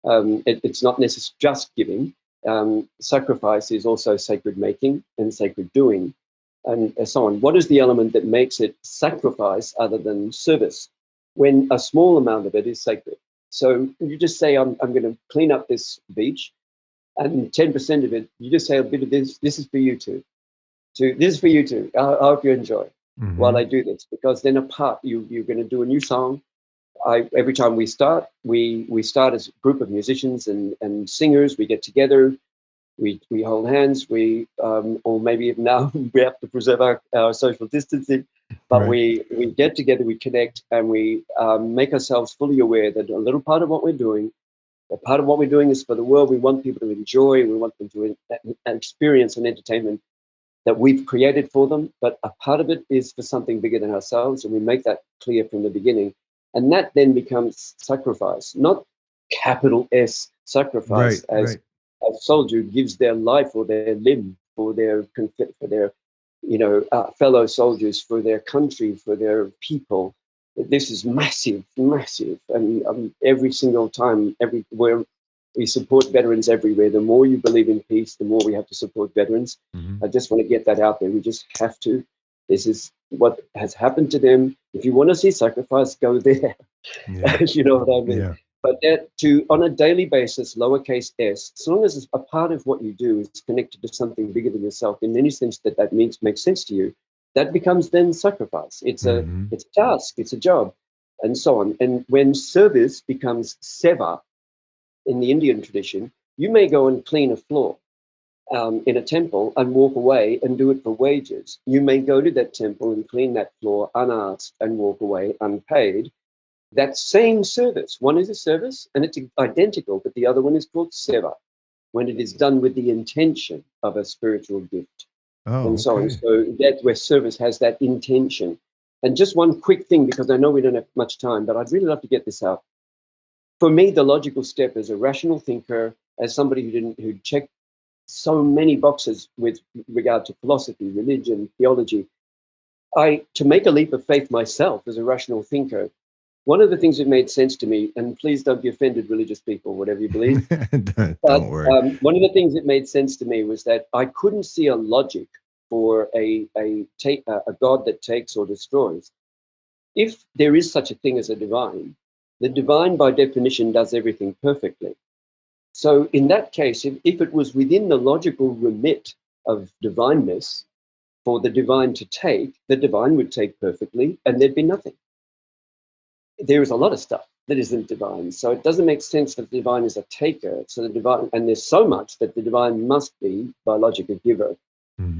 It's not necessarily just giving. Sacrifice is also sacred making and sacred doing, and so on. What is the element that makes it sacrifice other than service, when a small amount of it is sacred? So you just say, I'm going to clean up this beach, and 10% of it, you just say a bit of this is for you too. This is for you too. I hope you enjoy while I do this, because then you're going to do a new song. Every time we start as a group of musicians and singers. We get together, we hold hands, or maybe now we have to preserve our social distancing, but we get together, we connect, and we make ourselves fully aware that a little part of what we're doing, a part of what we're doing is for the world. We want people to enjoy, we want them to experience an entertainment that we've created for them, but a part of it is for something bigger than ourselves, and we make that clear from the beginning. And that then becomes sacrifice, not capital S sacrifice, as a soldier gives their life or their limb for their fellow soldiers, for their country, for their people. This is massive, massive. And every single time, everywhere we support veterans everywhere. The more you believe in peace, the more we have to support veterans. I just want to get that out there. We just have to. This is what has happened to them. If you want to see sacrifice, go there. Yeah. You know what I mean? Yeah. But that on a daily basis, lowercase s, as long as a part of what you do is connected to something bigger than yourself, in any sense that makes sense to you, that becomes then sacrifice. It's a task, it's a job, and so on. And when service becomes seva in the Indian tradition, you may go and clean a floor in a temple and walk away and do it for wages. You may go to that temple and clean that floor unasked and walk away unpaid. That same service, one is a service and it's identical, but the other one is called seva, when it is done with the intention of a spiritual gift. And so on. So that's where service has that intention. And just one quick thing, because I know we don't have much time, but I'd really love to get this out. For me, the logical step as a rational thinker, as somebody who checked so many boxes with regard to philosophy, religion, theology, to make a leap of faith myself as a rational thinker, one of the things that made sense to me, and please don't be offended, religious people, whatever you believe. Don't worry. One of the things that made sense to me was that I couldn't see a logic for a God that takes or destroys. If there is such a thing as a divine, the divine by definition does everything perfectly. So in that case, if it was within the logical remit of divineness for the divine to take, the divine would take perfectly and there'd be nothing. There is a lot of stuff that isn't divine. So it doesn't make sense that the divine is a taker. So the divine, and there's so much that the divine must be, by logic, a giver.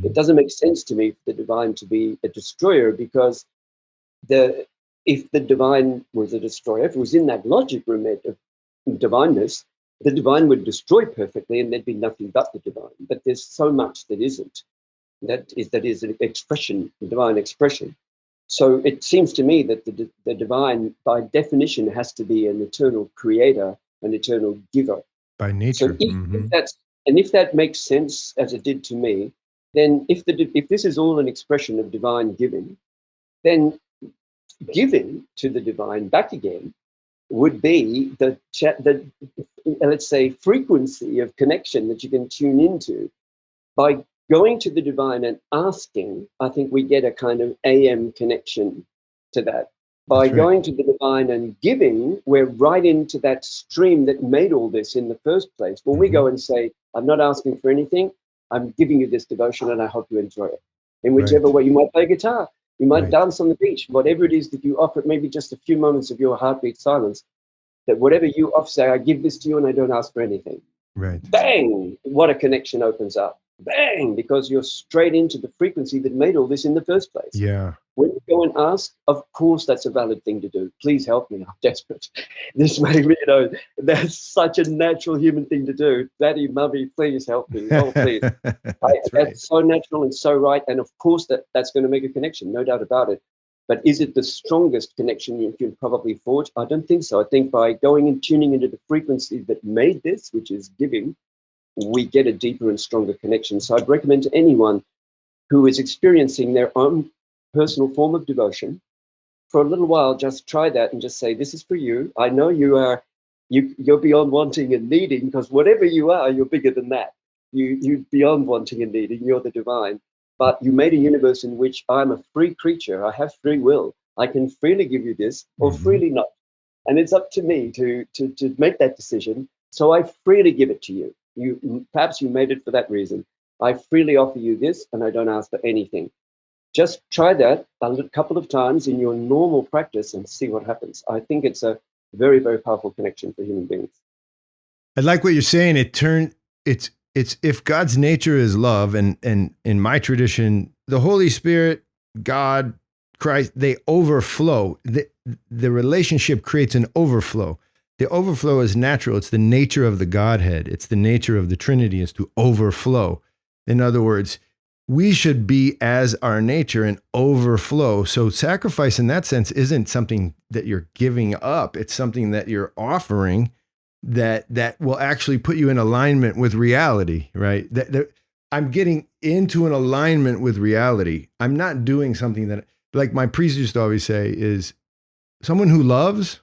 It doesn't make sense to me for the divine to be a destroyer, because if the divine was a destroyer, if it was in that logic remit of divineness, the divine would destroy perfectly and there'd be nothing but the divine. But there's so much that isn't. That is an expression, the divine expression. So it seems to me that the divine, by definition, has to be an eternal creator, an eternal giver. By nature. So if that makes sense, as it did to me, then if this is all an expression of divine giving, then giving to the divine back again would be the let's say frequency of connection that you can tune into. By going to the divine and asking, I think we get a kind of AM connection to that. By going to the divine and giving, we're right into that stream that made all this in the first place. When we go and say, I'm not asking for anything, I'm giving you this devotion and I hope you enjoy it. In whichever way, you might play guitar, you might dance on the beach, whatever it is that you offer, maybe just a few moments of your heartbeat silence, that whatever you offer, say, I give this to you and I don't ask for anything. Bang! What a connection opens up. Bang! Because you're straight into the frequency that made all this in the first place. When you go and ask, of course, that's a valid thing to do. Please help me. I'm desperate. This may be, that's such a natural human thing to do. Daddy, mummy, please help me. Oh, please. That's so natural and so right. And of course, that's going to make a connection, no doubt about it. But is it the strongest connection you can probably forge? I don't think so. I think by going and tuning into the frequency that made this, which is giving, we get a deeper and stronger connection. So I'd recommend to anyone who is experiencing their own personal form of devotion, for a little while, just try that and just say, this is for you. I know you're beyond wanting and needing, because whatever you are, you're bigger than that. You're beyond wanting and needing. You're the divine. But you made a universe in which I'm a free creature. I have free will. I can freely give you this or freely not. And it's up to me to make that decision. So I freely give it to you. Perhaps you made it for that reason. I freely offer you this and I don't ask for anything. Just try that a couple of times in your normal practice and see what happens. I think it's a very, very powerful connection for human beings. I like what you're saying. It's if God's nature is love, and in my tradition, the Holy Spirit, God, Christ, they overflow. The relationship creates an overflow. The overflow is natural. It's the nature of the Godhead. It's the nature of the Trinity, is to overflow. In other words, we should be as our nature and overflow. So sacrifice in that sense isn't something that you're giving up. It's something that you're offering that will actually put you in alignment with reality, right? That I'm getting into an alignment with reality. I'm not doing something that, like my priest used to always say, is someone who loves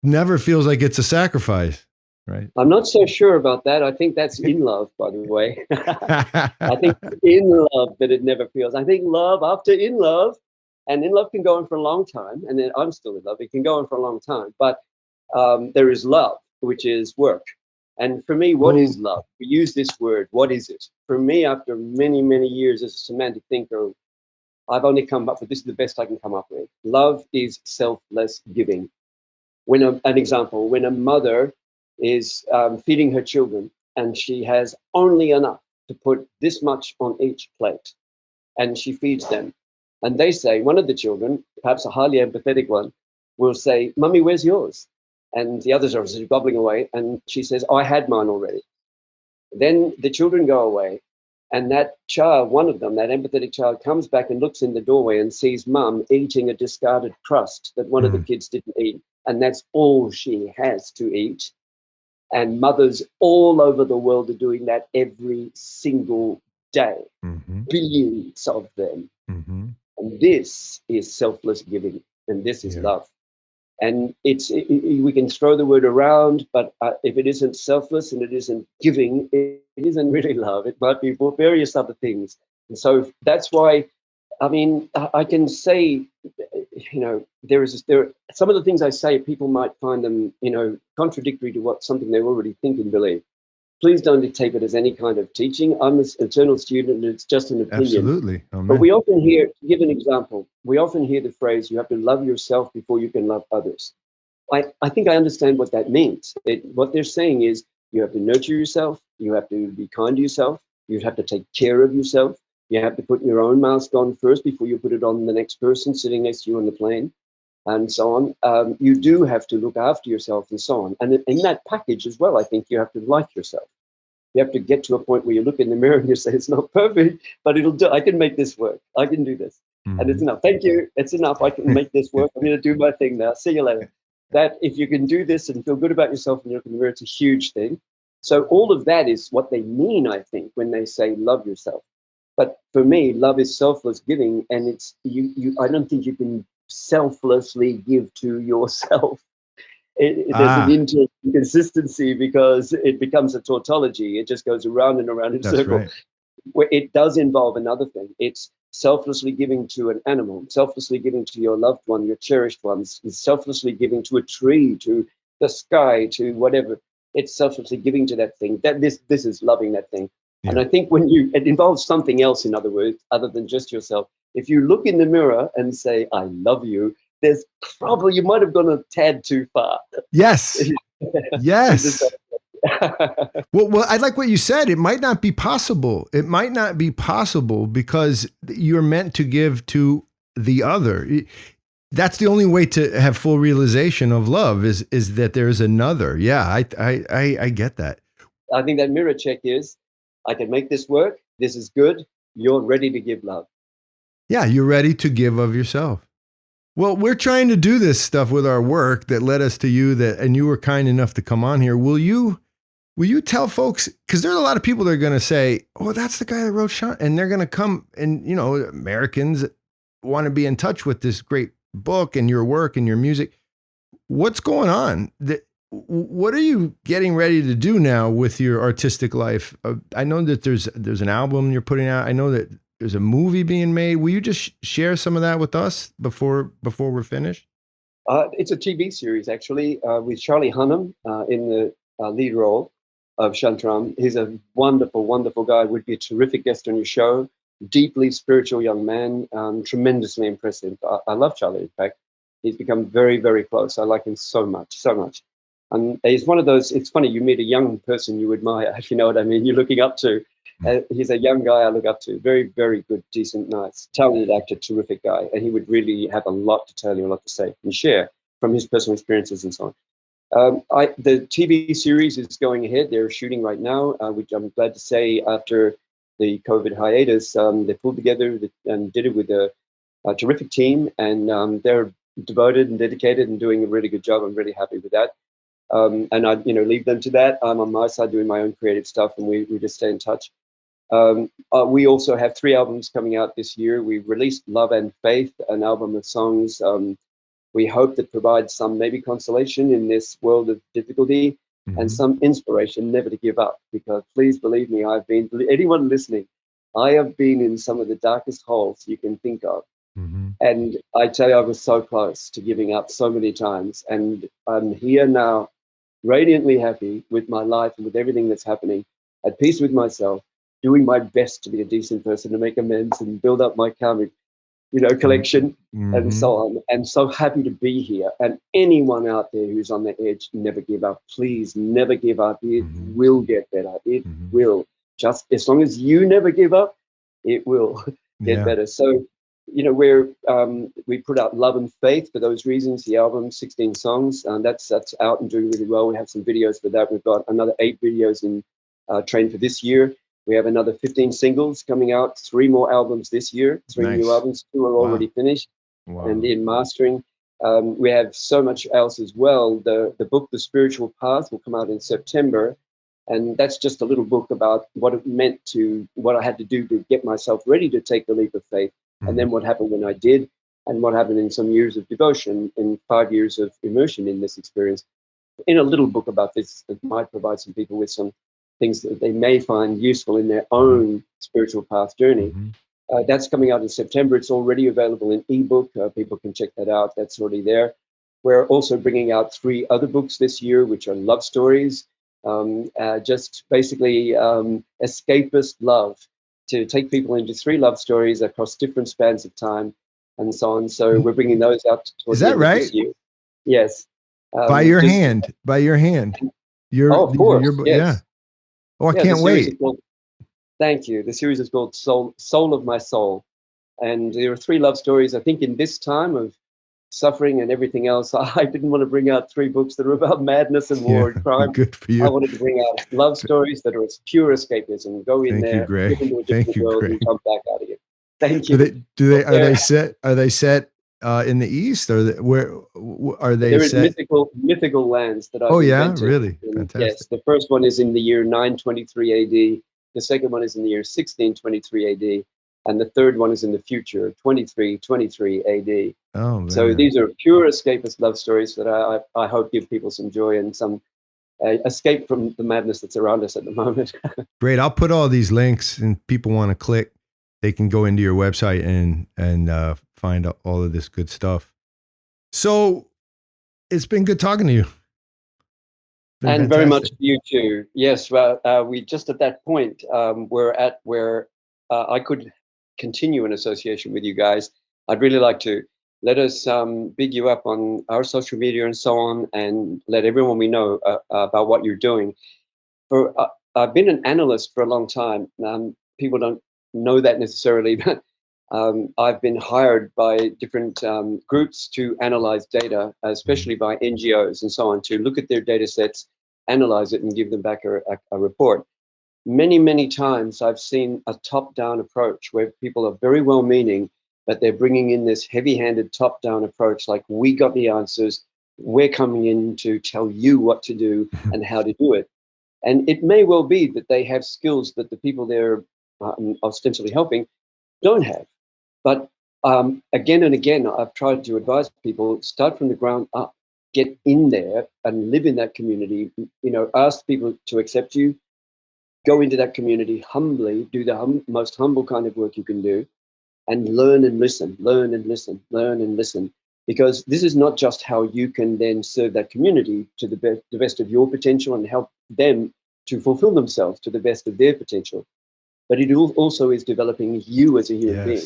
never feels like it's a sacrifice, right? I'm not so sure about that. I think that's in love, by the way. I think in love that it never feels. I think love after in love, and in love can go on for a long time. And then I'm still in love. It can go on for a long time. But there is love, which is work. And for me, what is love? We use this word. What is it? For me, after many, many years as a semantic thinker, I've only come up with this is the best I can come up with. Love is selfless giving. An example, when a mother is feeding her children and she has only enough to put this much on each plate and she feeds them. And they say, one of the children, perhaps a highly empathetic one, will say, "Mummy, where's yours?" And the others are obviously gobbling away. And she says, "Oh, I had mine already." Then the children go away. And that child, one of them, that empathetic child, comes back and looks in the doorway and sees mum eating a discarded crust that one of the kids didn't eat. And that's all she has to eat. And mothers all over the world are doing that every single day, billions of them. And this is selfless giving, and this is love. And we can throw the word around, but if it isn't selfless and it isn't giving, it isn't really love. It might be for various other things. And so that's why, I mean, I can say, you know, there some of the things I say, people might find them, you know, contradictory to something they already think and believe. Please don't take it as any kind of teaching. I'm an eternal student, and it's just an opinion. Absolutely. Amen. But we often hear, to give an example, we often hear the phrase, "You have to love yourself before you can love others." I think I understand what that means. What they're saying is you have to nurture yourself, you have to be kind to yourself, you have to take care of yourself, you have to put your own mask on first before you put it on the next person sitting next to you on the plane, and so on. You do have to look after yourself and so on. And in that package as well, I think you have to like yourself. You have to get to a point where you look in the mirror and you say, "It's not perfect, but it'll do. I can make this work. I can do this." And it's enough. Thank you. It's enough. I can make this work. I'm going to do my thing now. See you later. That if you can do this and feel good about yourself and you look in the mirror, it's a huge thing. So all of that is what they mean, I think, when they say love yourself. But for me, love is selfless giving, and it's you. I don't think you can selflessly give to yourself. There's an inconsistency because it becomes a tautology. It just goes around and around in a circle. Right. Where it does involve another thing. It's selflessly giving to an animal, selflessly giving to your loved one, your cherished ones, it's selflessly giving to a tree, to the sky, to whatever. It's selflessly giving to that thing. That this is loving that thing. Yeah. And I think it involves something else, in other words, other than just yourself. If you look in the mirror and say, "I love you," there's probably, you might have gone a tad too far. Yes. Yes. Well, I like what you said. It might not be possible. It might not be possible because you're meant to give to the other. That's the only way to have full realization of love is that there's another. Yeah, I get that. I think that mirror check is, I can make this work. This is good. You're ready to give love. Yeah, you're ready to give of yourself. Well, we're trying to do this stuff with our work that led us to you, and you were kind enough to come on here. Will you tell folks, because there are a lot of people that are going to say, "Oh, that's the guy that wrote Shantaram," and they're going to come, and you know, Americans want to be in touch with this great book and your work and your music. What's going on? What are you getting ready to do now with your artistic life? I know that there's an album you're putting out. I know that there's a movie being made. Will you just share some of that with us before we're finished? It's a TV series, actually, with Charlie Hunnam in the lead role of Shantaram. He's a wonderful, wonderful guy. Would be a terrific guest on your show. Deeply spiritual young man, tremendously impressive. I love Charlie, in fact. He's become very, very close. I like him so much, so much. And he's one of those, it's funny, you meet a young person you admire, if you know what I mean, you're looking up to. He's a young guy I look up to. Very, very good, decent, nice, talented actor, terrific guy. And he would really have a lot to tell you, a lot to say and share from his personal experiences and so on. The TV series is going ahead. They're shooting right now, which I'm glad to say, after the COVID hiatus, they pulled together and did it with a terrific team, and they're devoted and dedicated and doing a really good job. I'm really happy with that. And I, leave them to that. I'm on my side doing my own creative stuff, and we just stay in touch. We also have 3 albums coming out this year. We released Love and Faith, an album of songs we hope that provides some maybe consolation in this world of difficulty, and some inspiration never to give up. Because please believe me, anyone listening, I have been in some of the darkest holes you can think of. And I tell you, I was so close to giving up so many times. And I'm here now, radiantly happy with my life and with everything that's happening, at peace with myself, doing my best to be a decent person, to make amends and build up my karmic, collection, and so on. And so happy to be here. And anyone out there who's on the edge, never give up. Please never give up. It will get better. It will. Just as long as you never give up, it will get better. So, we put out Love and Faith for those reasons, the album, 16 songs, and that's out and doing really well. We have some videos for that. We've got another 8 videos in train for this year. We have another 15 singles coming out, 3 more albums this year, 3 new albums, 2 are already finished and in mastering. We have so much else as well. The book, The Spiritual Path, will come out in September. And that's just a little book about what it meant what I had to do to get myself ready to take the leap of faith. And then what happened when I did, and what happened in some years of devotion, in 5 years of immersion in this experience. In a little book about this that might provide some people with some things that they may find useful in their own spiritual path journey. That's coming out in September. It's already available in ebook. People can check that out. That's already there. We're also bringing out 3 other books this year, which are love stories, just basically escapist love, to take people into 3 love stories across different spans of time and so on. So we're bringing those out. Is that right? This year. Yes. By your hand. Of course. Yes. Yeah. Oh, I can't wait. Thank you. The series is called Soul of My Soul. And there are 3 love stories. I think in this time of suffering and everything else, I didn't want to bring out 3 books that are about madness and war and crime. Good for you. I wanted to bring out love stories that are as pure escapism. Go in there, live into a different world, and come back out again. Thank you. Are they set in the East, or where are they? There is mythical lands that I've invented. Really? Fantastic. Yes, the first one is in the year 923 AD. The second one is in the year 1623 AD. And the third one is in the future, 2323 AD. Oh, man. So these are pure escapist love stories that I hope give people some joy and some escape from the madness that's around us at the moment. Great. I'll put all these links, and people want to click, they can go into your website and find out all of this good stuff. So it's been good talking to you. And fantastic. Very much to you too. Yes, well, we just at that point, we're at where I could continue an association with you guys. I'd really like to let us big you up on our social media and so on, and let everyone we know about what you're doing. I've been an analyst for a long time. People don't know that necessarily, but I've been hired by different groups to analyze data, especially by NGOs and so on, to look at their data sets, analyze it, and give them back a report. Many, many times I've seen a top-down approach where people are very well-meaning, but they're bringing in this heavy-handed top-down approach, like, we got the answers, we're coming in to tell you what to do and how to do it. And it may well be that they have skills that the people they're ostensibly helping don't have. But again and again, I've tried to advise people, start from the ground up, get in there and live in that community, ask people to accept you, go into that community humbly, do the most humble kind of work you can do, and learn and listen, learn and listen, learn and listen. Because this is not just how you can then serve that community to the best of your potential and help them to fulfill themselves to the best of their potential, but it also is developing you as a human being.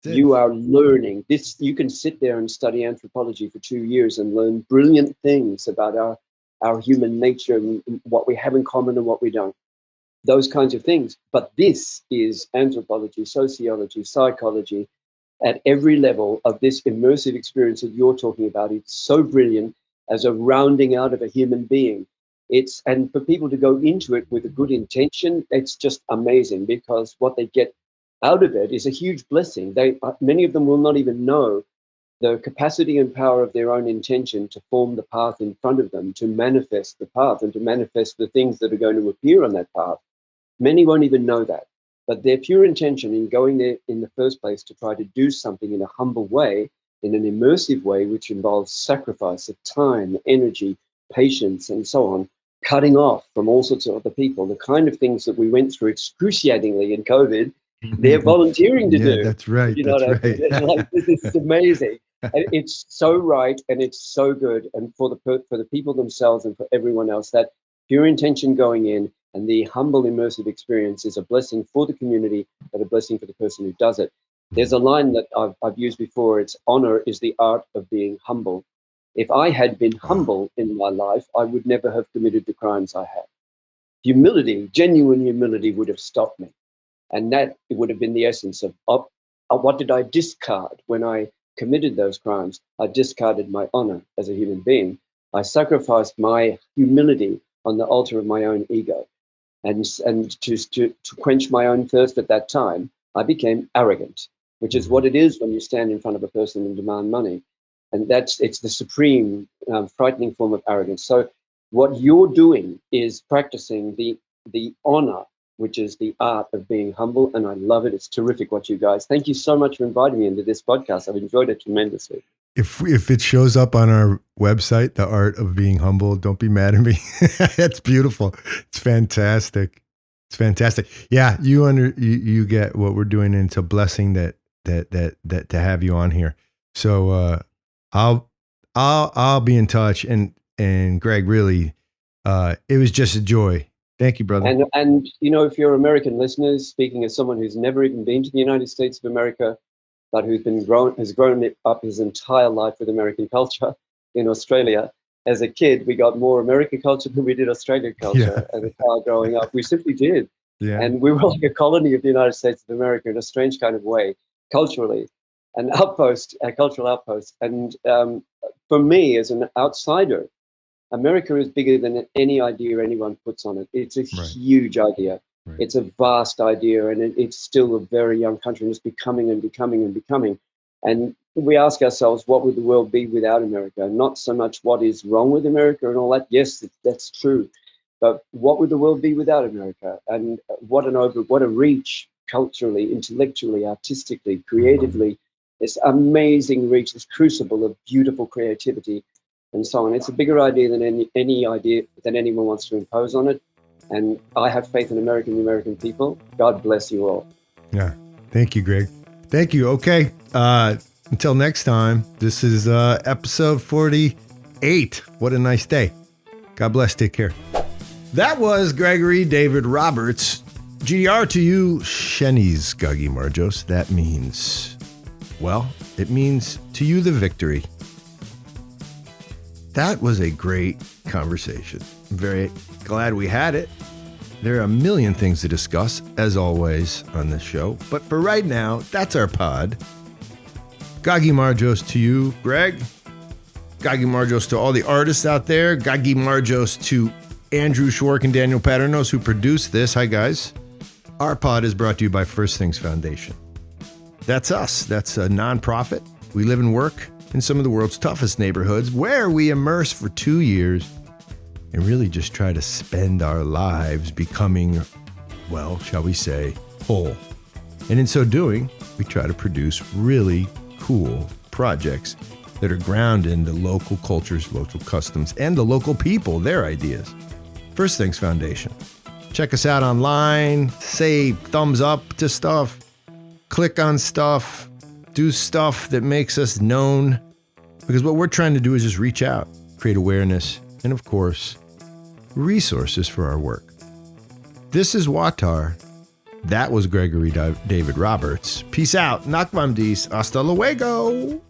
You are learning this. You can sit there and study anthropology for 2 years and learn brilliant things about our human nature and what we have in common and what we don't. Those kinds of things. But this is anthropology, sociology, psychology at every level of this immersive experience that you're talking about. It's so brilliant as a rounding out of a human being. And for people to go into it with a good intention, it's just amazing, because what they get out of it is a huge blessing. Many of them will not even know the capacity and power of their own intention to form the path in front of them, to manifest the path and to manifest the things that are going to appear on that path. Many won't even know that. But their pure intention in going there in the first place to try to do something in a humble way, in an immersive way, which involves sacrifice of time, energy, patience, and so on, cutting off from all sorts of other people, the kind of things that we went through excruciatingly in COVID, they're volunteering to do. That's right. You know that's what I mean? right. Like, this is amazing. And it's so right, and it's so good. And for the people themselves and for everyone else, that pure intention going in and the humble immersive experience is a blessing for the community, but a blessing for the person who does it. There's a line that I've used before. It's honor is the art of being humble. If I had been humble in my life, I would never have committed the crimes I have. Humility, genuine humility, would have stopped me. And that would have been the essence of what did I discard when I committed those crimes? I discarded my honor as a human being. I sacrificed my humility on the altar of my own ego. And to quench my own thirst at that time, I became arrogant, which is what it is when you stand in front of a person and demand money. And it's the supreme frightening form of arrogance. So what you're doing is practicing the honor, which is the art of being humble. And I love it. It's terrific what you guys. Thank you so much for inviting me into this podcast. I've enjoyed it tremendously. If it shows up on our website, The Art of Being Humble, don't be mad at me. That's beautiful. It's fantastic. It's fantastic. Yeah, you get what we're doing, and it's a blessing that to have you on here. So I'll be in touch. And Greg, really, it was just a joy. Thank you, brother. And you know, if you're American listeners, speaking as someone who's never even been to the United States of America, but has grown up his entire life with American culture in Australia. As a kid, we got more American culture than we did Australian culture as a child growing up. We simply did. Yeah. And we were like a colony of the United States of America in a strange kind of way, culturally, a cultural outpost. And for me, as an outsider, America is bigger than any idea anyone puts on it. It's a huge idea. Right. It's a vast idea, and it's still a very young country, and it's becoming and becoming and becoming. And we ask ourselves, what would the world be without America? Not so much what is wrong with America and all that. Yes, that's true. But what would the world be without America? And what a reach culturally, intellectually, artistically, creatively, this amazing reach, this crucible of beautiful creativity and so on. It's a bigger idea than any idea that anyone wants to impose on it. And I have faith in the American people. God bless you all. Yeah. Thank you, Greg. Thank you. Okay. Until next time, this is episode 48. What a nice day. God bless. Take care. That was Gregory David Roberts. GDR to you, Sheni's Gagi Marjos. That means, well, it means to you the victory. That was a great conversation. I'm very glad we had it. There are a million things to discuss, as always, on this show. But for right now, that's our pod. Gagi Marjos to you, Greg. Gagi Marjos to all the artists out there. Gagi Marjos to Andrew Schwark and Daniel Paternos, who produced this. Hi, guys. Our pod is brought to you by First Things Foundation. That's us. That's a nonprofit. We live and work in some of the world's toughest neighborhoods, where we immerse for 2 years and really just try to spend our lives becoming, well, shall we say, whole. And in so doing, we try to produce really cool projects that are grounded in the local cultures, local customs, and the local people, their ideas. First Things Foundation. Check us out online, say thumbs up to stuff, click on stuff, do stuff that makes us known. Because what we're trying to do is just reach out, create awareness, and of course, resources for our work. This is WAWTAR. That was Gregory David Roberts. Peace out. Nakvam dis. Hasta luego.